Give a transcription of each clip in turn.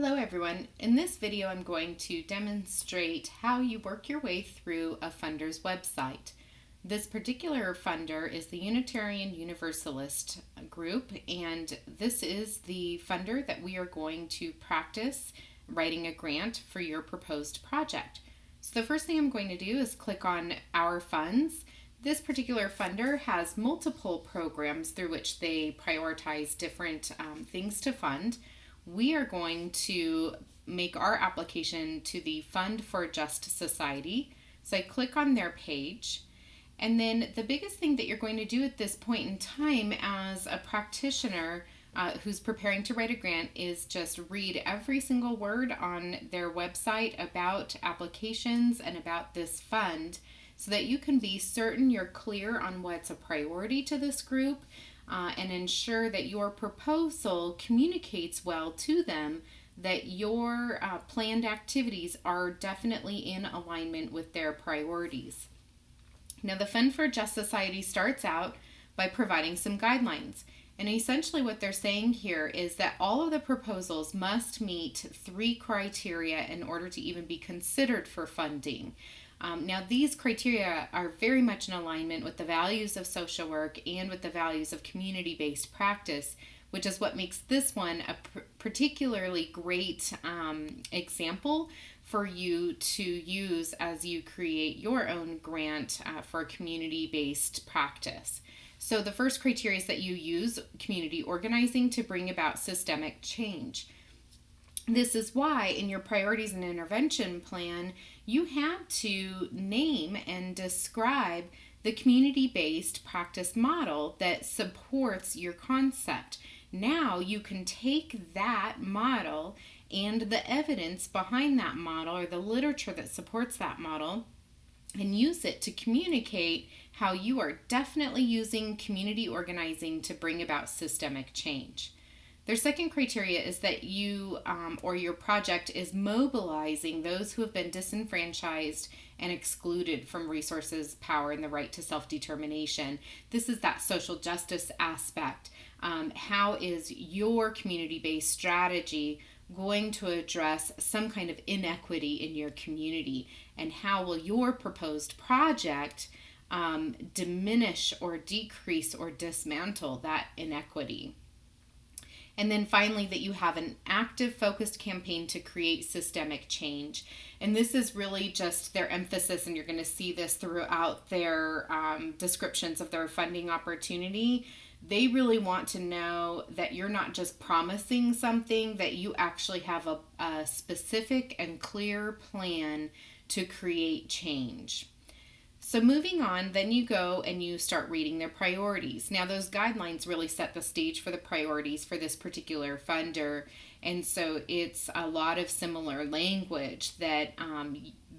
Hello everyone. In this video I'm going to demonstrate how you work your way through a funder's website. This particular funder is the Unitarian Universalist group, and this is the funder that we are going to practice writing a grant for your proposed project. So the first thing I'm going to do is click on Our Funds. This particular funder has multiple programs through which they prioritize different things to fund. We are going to make our application to the Fund for a Just Society. So I click on their page. And then the biggest thing that you're going to do at this point in time as a practitioner who's preparing to write a grant is just read every single word on their website about applications and about this fund so that you can be certain you're clear on what's a priority to this group and ensure that your proposal communicates well to them, that your planned activities are definitely in alignment with their priorities. Now, the Fund for a Just Society starts out by providing some guidelines. And essentially what they're saying here is that all of the proposals must meet 3 criteria in order to even be considered for funding. Now, these criteria are very much in alignment with the values of social work and with the values of community-based practice, which is what makes this one a particularly great example for you to use as you create your own grant for community-based practice. So the first criteria is that you use community organizing to bring about systemic change. This is why in your priorities and intervention plan, you have to name and describe the community-based practice model that supports your concept. Now you can take that model and the evidence behind that model or the literature that supports that model and use it to communicate how you are definitely using community organizing to bring about systemic change. Their second criteria is that you or your project is mobilizing those who have been disenfranchised and excluded from resources, power, and the right to self-determination. This is that social justice aspect. How is your community-based strategy going to address some kind of inequity in your community? And how will your proposed project diminish or decrease or dismantle that inequity? And then finally, that you have an active, focused campaign to create systemic change. And this is really just their emphasis, and you're going to see this throughout their descriptions of their funding opportunity. They really want to know that you're not just promising something, that you actually have a specific and clear plan to create change. So moving on, then you go and you start reading their priorities. Now, those guidelines really set the stage for the priorities for this particular funder. And so it's a lot of similar language that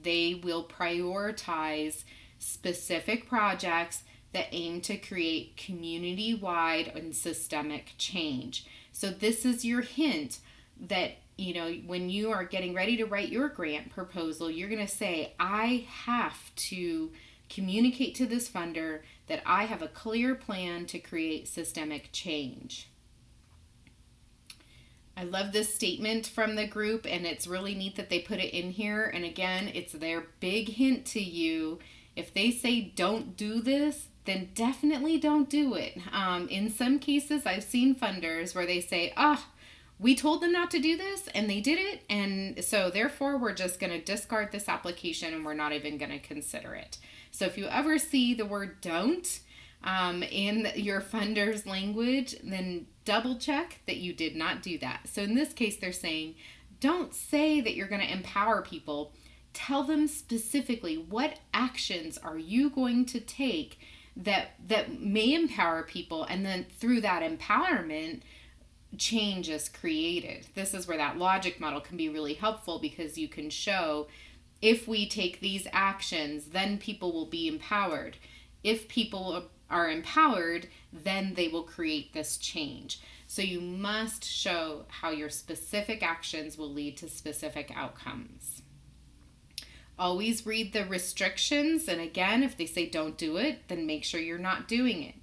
they will prioritize specific projects that aim to create community-wide and systemic change. So this is your hint that, when you are getting ready to write your grant proposal, you're going to say, I have to communicate to this funder that I have a clear plan to create systemic change. I love this statement from the group, and it's really neat that they put it in here. And again, it's their big hint to you. If they say don't do this, then definitely don't do it. In some cases, I've seen funders where they say, we told them not to do this and they did it, and so therefore we're just going to discard this application and we're not even going to consider it. So if you ever see the word don't in your funder's language, then double check that you did not do that. So in this case, they're saying, don't say that you're going to empower people. Tell them specifically what actions are you going to take that may empower people, and then through that empowerment, change is created. This is where that logic model can be really helpful, because you can show if we take these actions, then people will be empowered. If people are empowered, then they will create this change. So you must show how your specific actions will lead to specific outcomes. Always read the restrictions, and again, if they say don't do it, then make sure you're not doing it.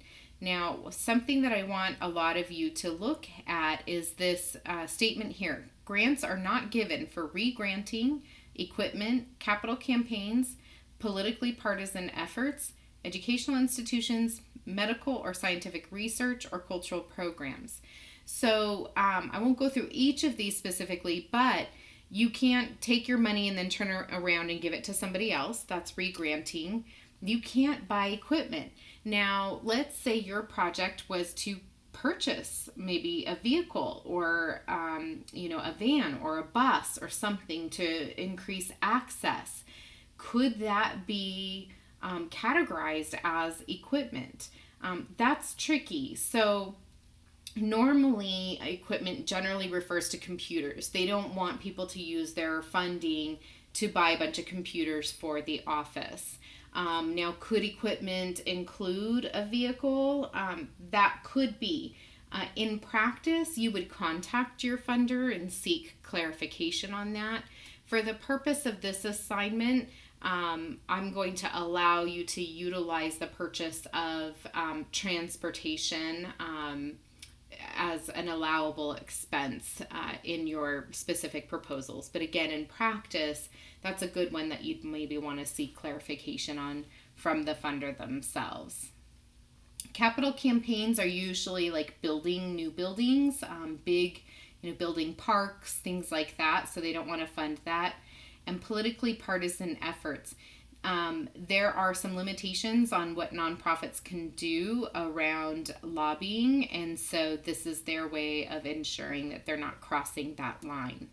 Now, something that I want a lot of you to look at is this statement here. Grants are not given for re-granting, equipment, capital campaigns, politically partisan efforts, educational institutions, medical or scientific research, or cultural programs. So I won't go through each of these specifically, but you can't take your money and then turn it around and give it to somebody else. That's re-granting. You can't buy equipment. Now, let's say your project was to purchase maybe a vehicle or a van or a bus or something to increase access. Could that be categorized as equipment? That's tricky. So normally equipment generally refers to computers. They don't want people to use their funding to buy a bunch of computers for the office. Now, could equipment include a vehicle? That could be. In practice, you would contact your funder and seek clarification on that. For the purpose of this assignment, I'm going to allow you to utilize the purchase of transportation as an allowable expense in your specific proposals. But again, in practice, that's a good one that you'd maybe want to seek clarification on from the funder themselves. Capital campaigns are usually like building new buildings, big, building parks, things like that. So they don't want to fund that. And politically partisan efforts. There are some limitations on what nonprofits can do around lobbying, and so this is their way of ensuring that they're not crossing that line.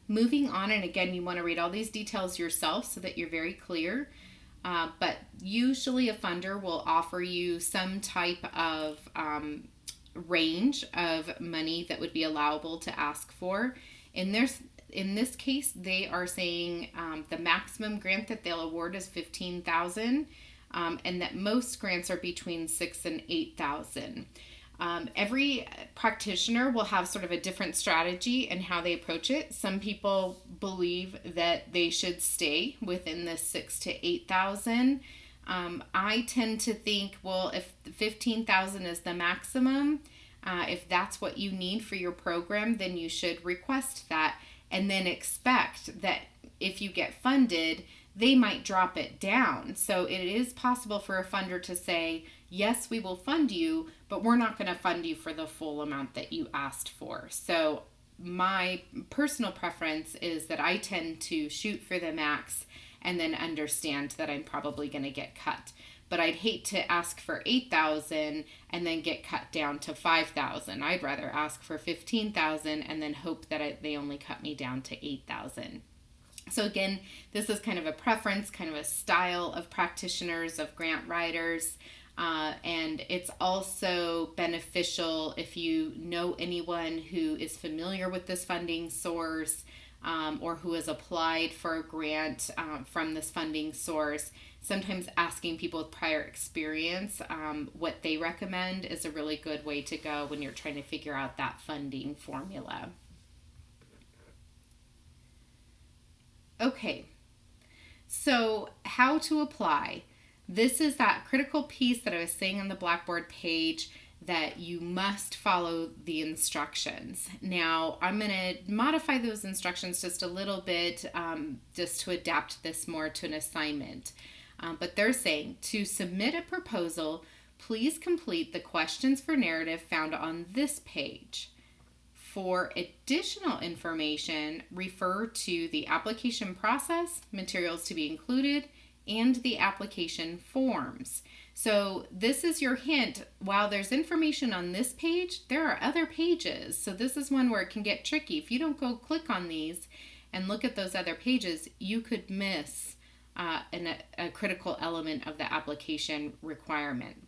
Moving on, and again, you want to read all these details yourself so that you're very clear, but usually a funder will offer you some type of range of money that would be allowable to ask for. In this case, they are saying the maximum grant that they'll award is $15,000, and that most grants are between $6,000 and $8,000. Every practitioner will have sort of a different strategy and how they approach it. Some people believe that they should stay within the $6,000 to $8,000. I tend to think, well, if $15,000 is the maximum, if that's what you need for your program, then you should request that. And then expect that if you get funded, they might drop it down. So it is possible for a funder to say, yes, we will fund you, but we're not going to fund you for the full amount that you asked for. So my personal preference is that I tend to shoot for the max and then understand that I'm probably going to get cut. But I'd hate to ask for $8,000 and then get cut down to $5,000. I'd rather ask for $15,000 and then hope that they only cut me down to $8,000. So again, this is kind of a preference, kind of a style of practitioners, of grant writers. And it's also beneficial if you know anyone who is familiar with this funding source or who has applied for a grant from this funding source. Sometimes asking people with prior experience what they recommend is a really good way to go when you're trying to figure out that funding formula. Okay, so how to apply. This is that critical piece that I was saying on the Blackboard page that you must follow the instructions. Now, I'm going to modify those instructions just a little bit just to adapt this more to an assignment. But they're saying to submit a proposal, please complete the questions for narrative found on this page. For additional information, refer to the application process, materials to be included, and the application forms. So this is your hint. While there's information on this page, there are other pages. So this is one where it can get tricky. If you don't go click on these and look at those other pages, you could miss a critical element of the application requirement.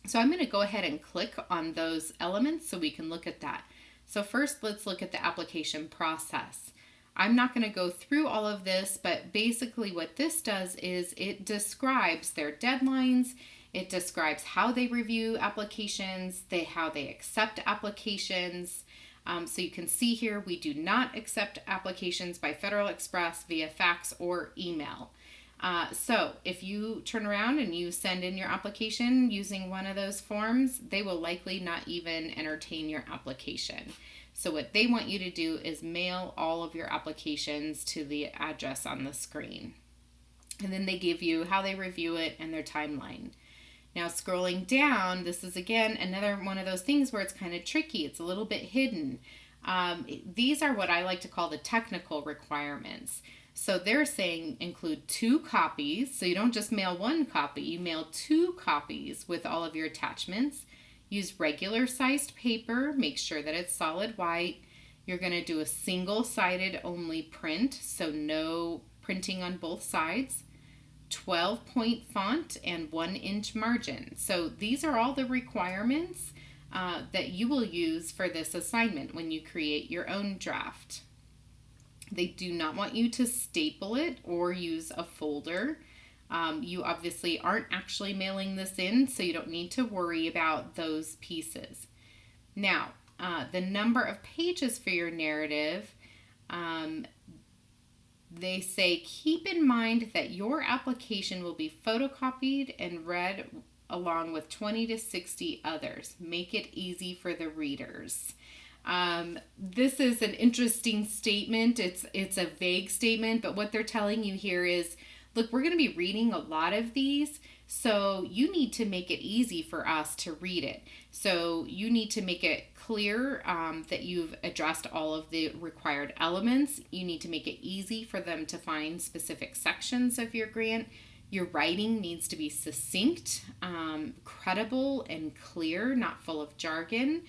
So I'm going to go ahead and click on those elements so we can look at that. So first, let's look at the application process. I'm not going to go through all of this, but basically what this does is it describes their deadlines. It describes how they review applications, how they accept applications. So you can see here, we do not accept applications by Federal Express via fax or email. So if you turn around and you send in your application using one of those forms, they will likely not even entertain your application. So what they want you to do is mail all of your applications to the address on the screen. And then they give you how they review it and their timeline. Now scrolling down, this is again another one of those things where it's kind of tricky. It's a little bit hidden. These are what I like to call the technical requirements. So they're saying include 2 copies. So you don't just mail 1 copy, you mail 2 copies with all of your attachments. Use regular sized paper, make sure that it's solid white. You're going to do a single-sided only print, so no printing on both sides. 12-point font and 1-inch margin. So these are all the requirements that you will use for this assignment when you create your own draft. They do not want you to staple it or use a folder. You obviously aren't actually mailing this in, so you don't need to worry about those pieces. Now, the number of pages for your narrative, they say keep in mind that your application will be photocopied and read along with 20 to 60 others. Make it easy for the readers. This is an interesting statement. It's a vague statement, but what they're telling you here is, look, we're going to be reading a lot of these, so you need to make it easy for us to read it. So you need to make it clear that you've addressed all of the required elements. You need to make it easy for them to find specific sections of your grant. Your writing needs to be succinct, credible, and clear, not full of jargon.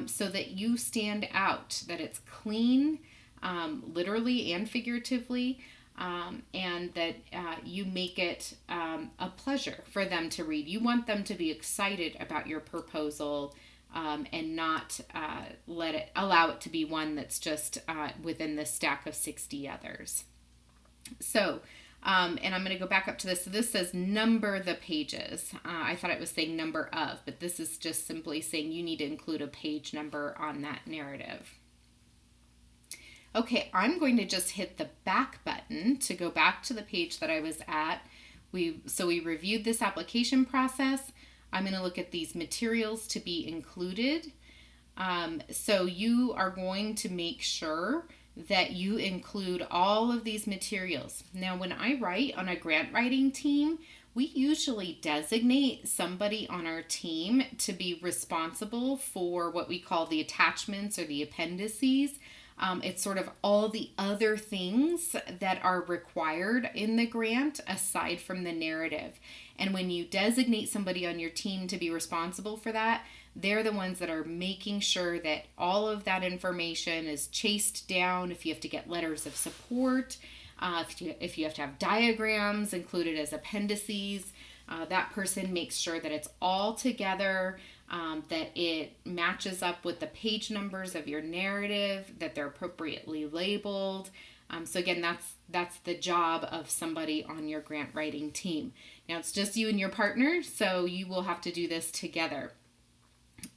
So that you stand out, that it's clean, literally and figuratively, and that you make it a pleasure for them to read. You want them to be excited about your proposal and not allow it to be one that's just within the stack of 60 others. So, and I'm going to go back up to this. So this says number the pages. I thought it was saying number of, but this is just simply saying you need to include a page number on that narrative. Okay, I'm going to just hit the back button to go back to the page that I was at. So we reviewed this application process. I'm going to look at these materials to be included. So you are going to make sure that you include all of these materials. Now, when I write on a grant writing team, we usually designate somebody on our team to be responsible for what we call the attachments or the appendices. It's sort of all the other things that are required in the grant aside from the narrative. And when you designate somebody on your team to be responsible for that, they're the ones that are making sure that all of that information is chased down. If you have to get letters of support, if you have to have diagrams included as appendices, that person makes sure that it's all together, that it matches up with the page numbers of your narrative, that they're appropriately labeled. So again, that's the job of somebody on your grant writing team. Now it's just you and your partner, so you will have to do this together.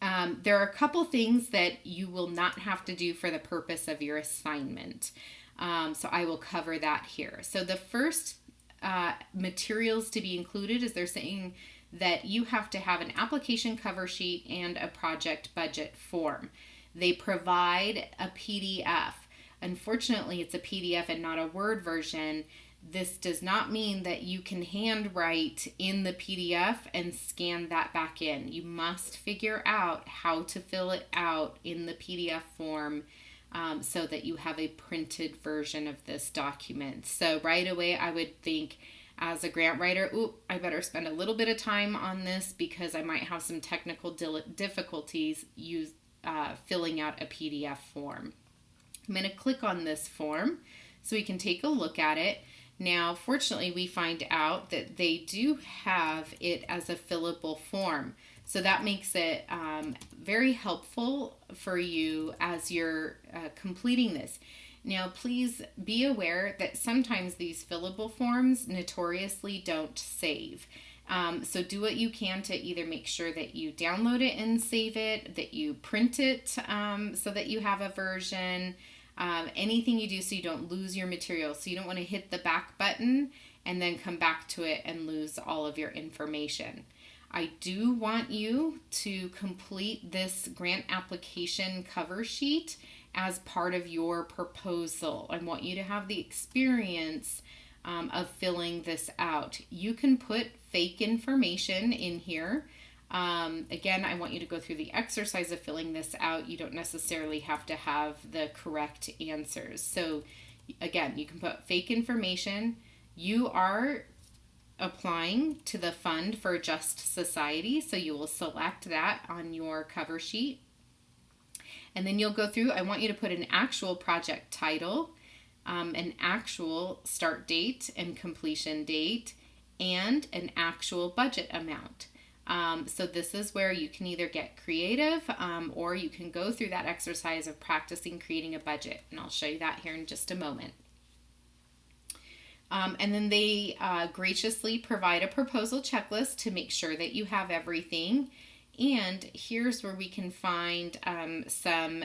There are a couple things that you will not have to do for the purpose of your assignment. So I will cover that here. So the first materials to be included is they're saying that you have to have an application cover sheet and a project budget form. They provide a PDF. Unfortunately, it's a PDF and not a Word version. This does not mean that you can handwrite in the PDF and scan that back in. You must figure out how to fill it out in the PDF form so that you have a printed version of this document. So right away, I would think as a grant writer, I better spend a little bit of time on this because I might have some technical difficulties filling out a PDF form. I'm going to click on this form so we can take a look at it. Now, fortunately, we find out that they do have it as a fillable form. So that makes it very helpful for you as you're completing this. Now, please be aware that sometimes these fillable forms notoriously don't save. So do what you can to either make sure that you download it and save it, that you print it so that you have a version. Anything you do so you don't lose your material. So you don't want to hit the back button and then come back to it and lose all of your information. I do want you to complete this grant application cover sheet as part of your proposal. I want you to have the experience of filling this out. You can put fake information in here. Again, I want you to go through the exercise of filling this out. You don't necessarily have to have the correct answers. So again, you can put fake information. You are applying to the Fund for a Just Society, so you will select that on your cover sheet. And then you'll go through, I want you to put an actual project title, an actual start date and completion date, and an actual budget amount. So this is where you can either get creative or you can go through that exercise of practicing creating a budget. And I'll show you that here in just a moment. And then they graciously provide a proposal checklist to make sure that you have everything. And here's where we can find some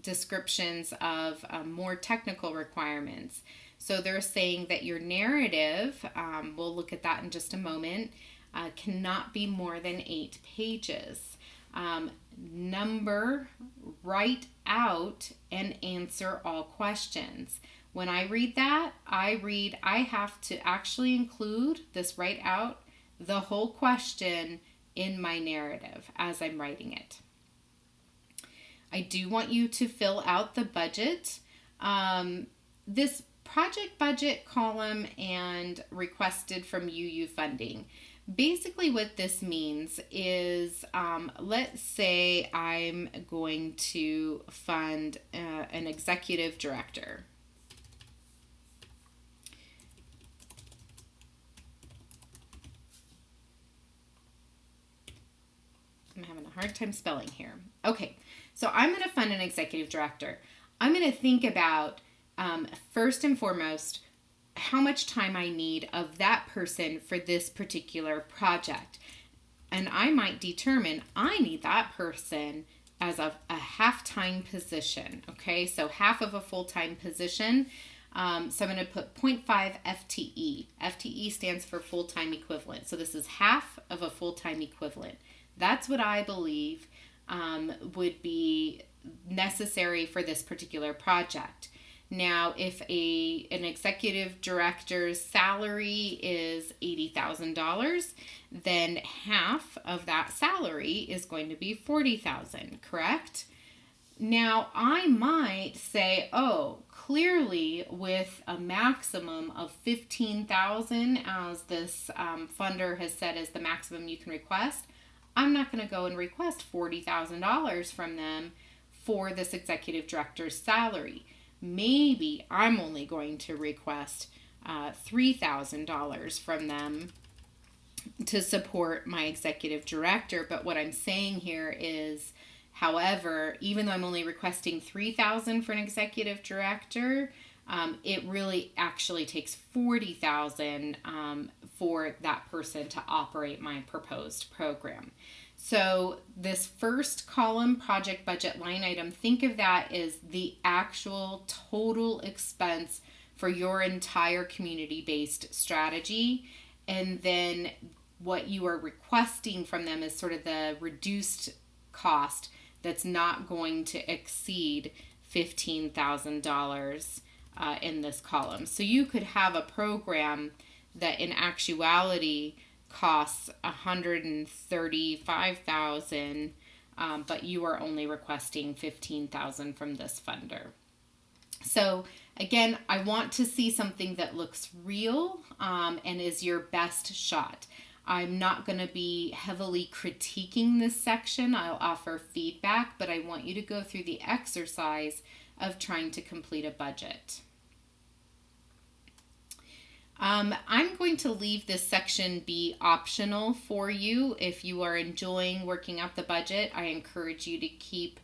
descriptions of more technical requirements. So they're saying that your narrative, we'll look at that in just a moment, cannot be more than 8 pages. Number, write out, and answer all questions. When I read that, I have to actually include this, write out the whole question in my narrative as I'm writing it. I do want you to fill out the budget. This project budget column and requested from UU funding. Basically what this means is, let's say I'm going to fund an executive director. I'm having a hard time spelling here. Okay, so I'm going to fund an executive director. I'm going to think about, first and foremost, how much time I need of that person for this particular project. And I might determine I need that person as a half-time position. Okay, so half of a full-time position. So I'm going to put 0.5 FTE. FTE stands for full-time equivalent. So this is half of a full-time equivalent. That's what I believe would be necessary for this particular project. Now, if an executive director's salary is $80,000, then half of that salary is going to be $40,000, correct? Now, I might say, oh, clearly with a maximum of $15,000, as this funder has said is the maximum you can request, I'm not going to go and request $40,000 from them for this executive director's salary. Maybe I'm only going to request $3,000 from them to support my executive director. But what I'm saying here is, however, even though I'm only requesting $3,000 for an executive director, it really actually takes $40,000 for that person to operate my proposed program. So this first column, project budget line item, think of that as the actual total expense for your entire community-based strategy. And then what you are requesting from them is sort of the reduced cost that's not going to exceed $15,000 in this column. So you could have a program that in actuality costs $135,000, but you are only requesting $15,000 from this funder. So again, I want to see something that looks real and is your best shot. I'm not going to be heavily critiquing this section. I'll offer feedback, but I want you to go through the exercise of trying to complete a budget. I'm going to leave this section be optional for you. If you are enjoying working out the budget, I encourage you to keep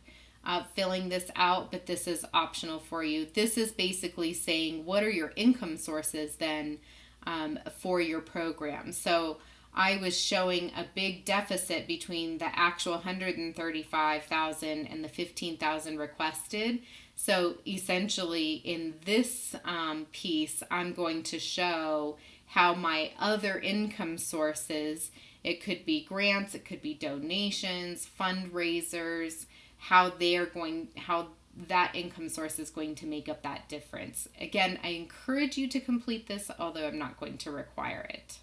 filling this out, but this is optional for you. This is basically saying, what are your income sources then for your program? So I was showing a big deficit between the actual $135,000 and the $15,000 requested. So essentially in this piece, I'm going to show how my other income sources, it could be grants, it could be donations, fundraisers, how that income source is going to make up that difference. Again, I encourage you to complete this, although I'm not going to require it.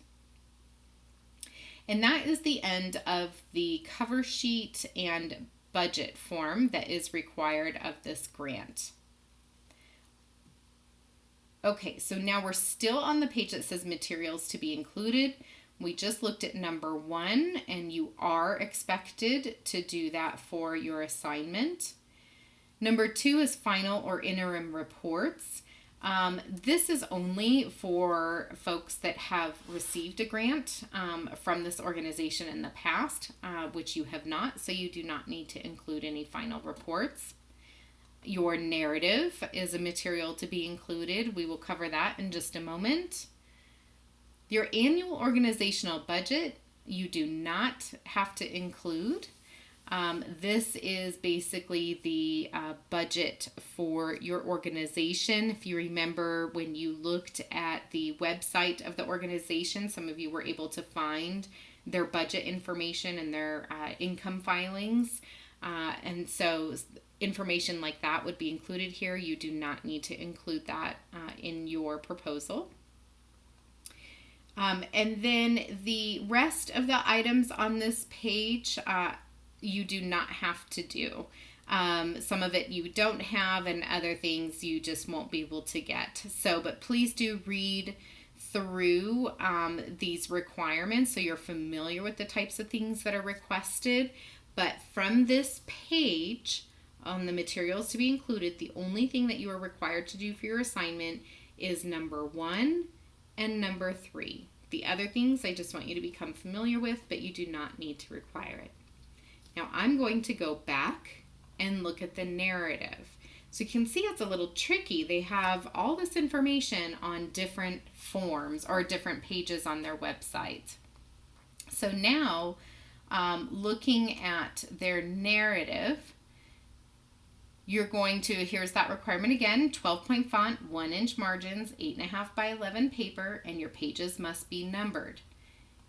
And that is the end of the cover sheet and budget form that is required of this grant. Okay, so now we're still on the page that says materials to be included. We just looked at number 1, and you are expected to do that for your assignment. Number 2 is final or interim reports. This is only for folks that have received a grant from this organization in the past, which you have not, so you do not need to include any final reports. Your narrative is a material to be included. We will cover that in just a moment. Your annual organizational budget, you do not have to include. This is basically the budget for your organization. If you remember when you looked at the website of the organization, some of you were able to find their budget information and their income filings. And so information like that would be included here. You do not need to include that in your proposal. And then the rest of the items on this page, you do not have to do. Some of it you don't have, and other things you just won't be able to get. So, but please do read through these requirements so you're familiar with the types of things that are requested. But from this page on the materials to be included, the only thing that you are required to do for your assignment is number 1 and number 3. The other things I just want you to become familiar with, but you do not need to require it. Now I'm going to go back and look at the narrative. So you can see it's a little tricky. They have all this information on different forms or different pages on their website. So now, looking at their narrative, you're going to, here's that requirement again, 12-point font, 1-inch margins, 8.5 by 11 paper, and your pages must be numbered.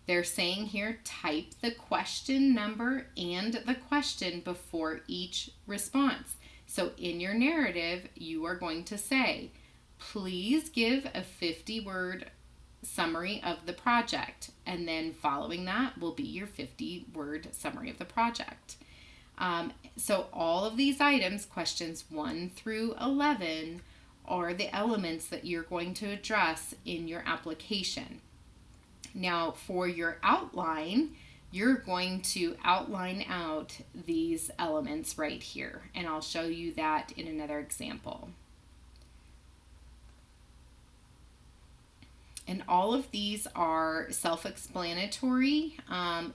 They're saying here, type the question number and the question before each response. So in your narrative, you are going to say, please give a 50-word summary of the project. And then following that will be your 50-word summary of the project. So all of these items, questions 1 through 11, are the elements that you're going to address in your application. Now for your outline, you're going to outline out these elements right here, and I'll show you that in another example. And all of these are self-explanatory.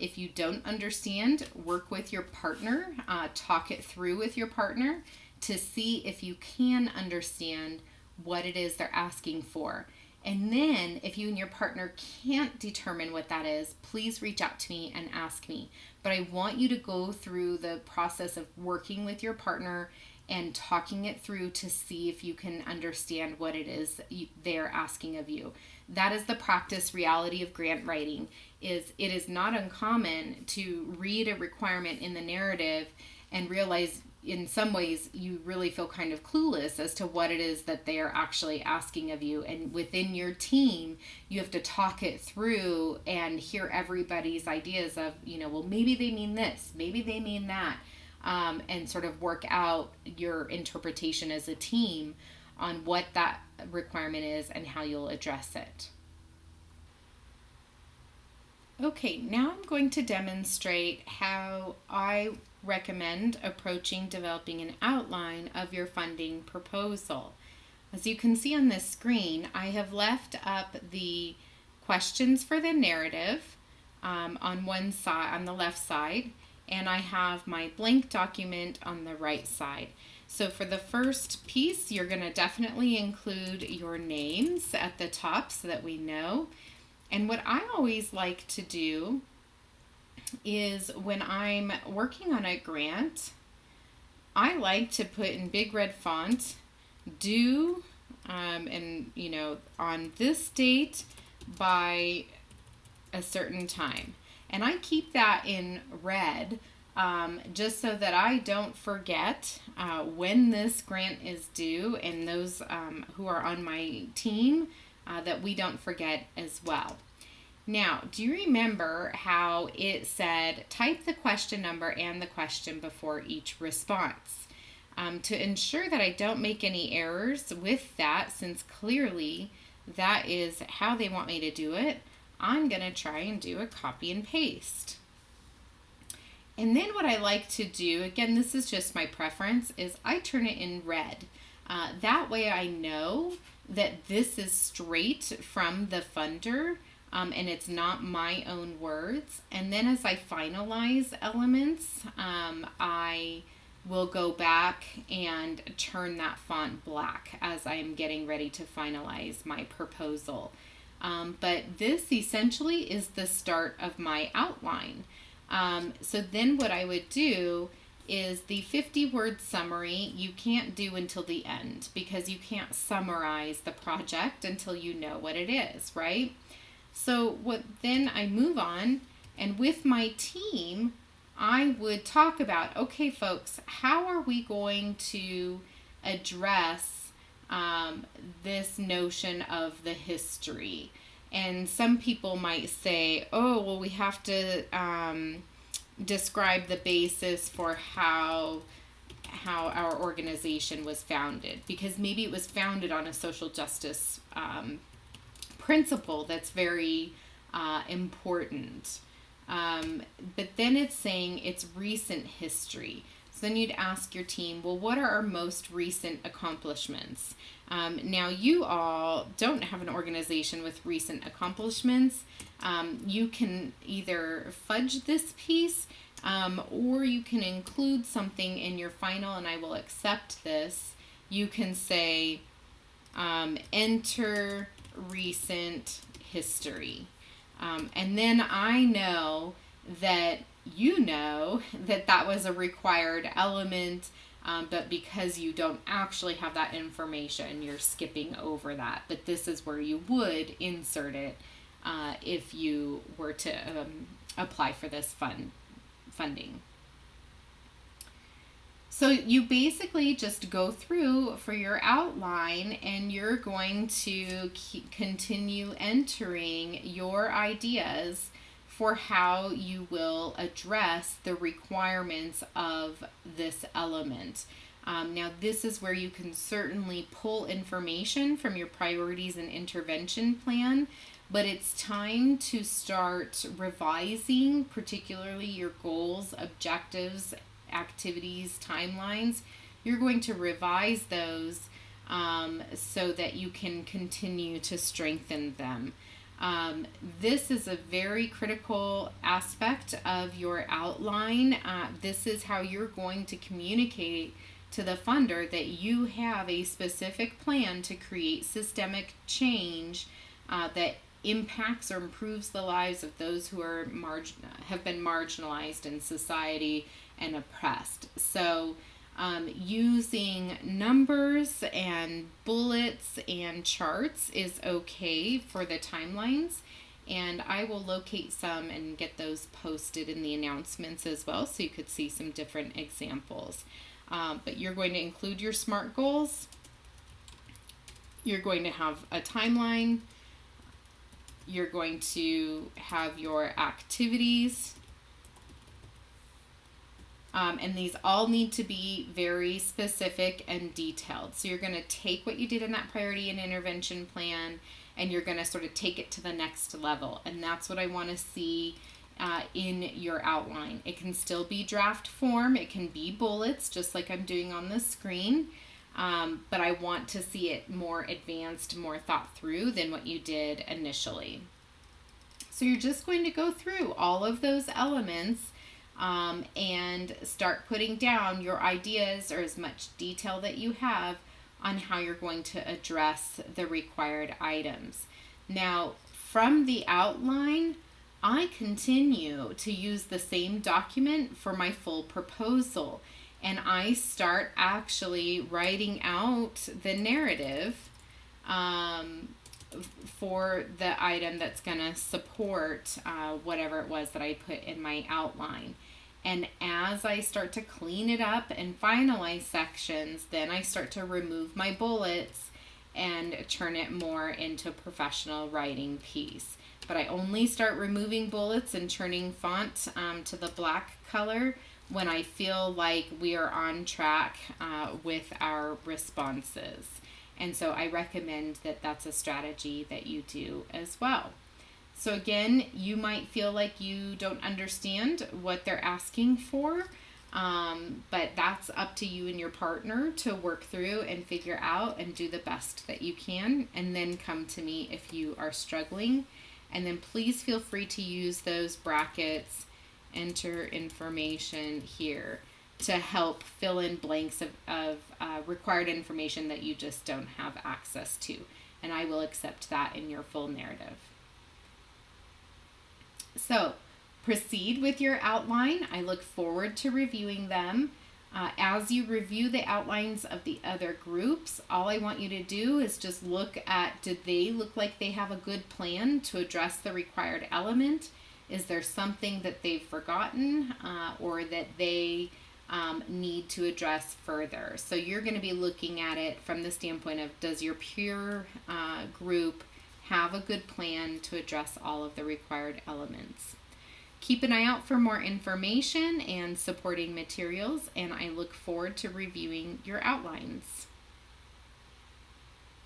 If you don't understand, work with your partner, talk it through with your partner to see if you can understand what it is they're asking for. And then if you and your partner can't determine what that is, please reach out to me and ask me. But I want you to go through the process of working with your partner and talking it through to see if you can understand what it is they're asking of you. That is the practice reality of grant writing. It is not uncommon to read a requirement in the narrative and realize in some ways you really feel kind of clueless as to what it is that they are actually asking of you. And within your team, you have to talk it through and hear everybody's ideas of, well, maybe they mean this, maybe they mean that, and sort of work out your interpretation as a team on what that requirement is and how you'll address it. Okay, now I'm going to demonstrate how I recommend approaching developing an outline of your funding proposal. As you can see on this screen, I have left up the questions for the narrative on one side, on the left side, and I have my blank document on the right side. So for the first piece, you're going to definitely include your names at the top so that we know. And what I always like to do is when I'm working on a grant, I like to put in big red font, due, and on this date, by a certain time. And I keep that in red just so that I don't forget when this grant is due, and those who are on my team, that we don't forget as well. Now, do you remember how it said type the question number and the question before each response? To ensure that I don't make any errors with that, since clearly that is how they want me to do it, I'm going to try and do a copy and paste. And then what I like to do, again, this is just my preference, is I turn it in red. That way I know that this is straight from the funder, and it's not my own words. And then as I finalize elements, I will go back and turn that font black as I'm getting ready to finalize my proposal. But this essentially is the start of my outline. So then what I would do is the 50-word summary you can't do until the end, because you can't summarize the project until you know what it is, right? So then I move on, and with my team, I would talk about, okay, folks, how are we going to address this notion of the history? And some people might say, oh, well, we have to describe the basis for how our organization was founded, because maybe it was founded on a social justice principle that's very important. But then it's saying it's recent history. So then you'd ask your team, well, what are our most recent accomplishments? Now, you all don't have an organization with recent accomplishments. You can either fudge this piece, or you can include something in your final, and I will accept this. You can say, enter recent history. And then I know that you know that was a required element, but because you don't actually have that information, you're skipping over that. But this is where you would insert it if you were to apply for this funding. So you basically just go through for your outline, and you're going to continue entering your ideas for how you will address the requirements of this element. Now, this is where you can certainly pull information from your priorities and intervention plan, but it's time to start revising, particularly your goals, objectives, activities, timelines. You're going to revise those so that you can continue to strengthen them. This is a very critical aspect of your outline. This is how you're going to communicate to the funder that you have a specific plan to create systemic change that impacts or improves the lives of those who are have been marginalized in society and oppressed. So using numbers and bullets and charts is okay for the timelines, and I will locate some and get those posted in the announcements as well, so you could see some different examples. But you're going to include your SMART goals. You're going to have a timeline. You're going to have your activities. And these all need to be very specific and detailed. So you're going to take what you did in that priority and intervention plan, and you're going to sort of take it to the next level. And that's what I want to see in your outline. It can still be draft form. It can be bullets, just like I'm doing on the screen. But I want to see it more advanced, more thought through than what you did initially. So you're just going to go through all of those elements and start putting down your ideas, or as much detail that you have, on how you're going to address the required items. Now, from the outline, I continue to use the same document for my full proposal, and I start actually writing out the narrative for the item that's going to support whatever it was that I put in my outline. And as I start to clean it up and finalize sections, then I start to remove my bullets and turn it more into a professional writing piece. But I only start removing bullets and turning font to the black color when I feel like we are on track with our responses. And so I recommend that that's a strategy that you do as well. So again, you might feel like you don't understand what they're asking for, but that's up to you and your partner to work through and figure out and do the best that you can, and then come to me if you are struggling. And then please feel free to use those brackets, enter information here, to help fill in blanks of required information that you just don't have access to. And I will accept that in your full narrative. So proceed with your outline. I look forward to reviewing them. As you review the outlines of the other groups, all I want you to do is just look at, did they look like they have a good plan to address the required element? Is there something that they've forgotten or that they need to address further? So you're going to be looking at it from the standpoint of, does your peer group have a good plan to address all of the required elements? Keep an eye out for more information and supporting materials, and I look forward to reviewing your outlines.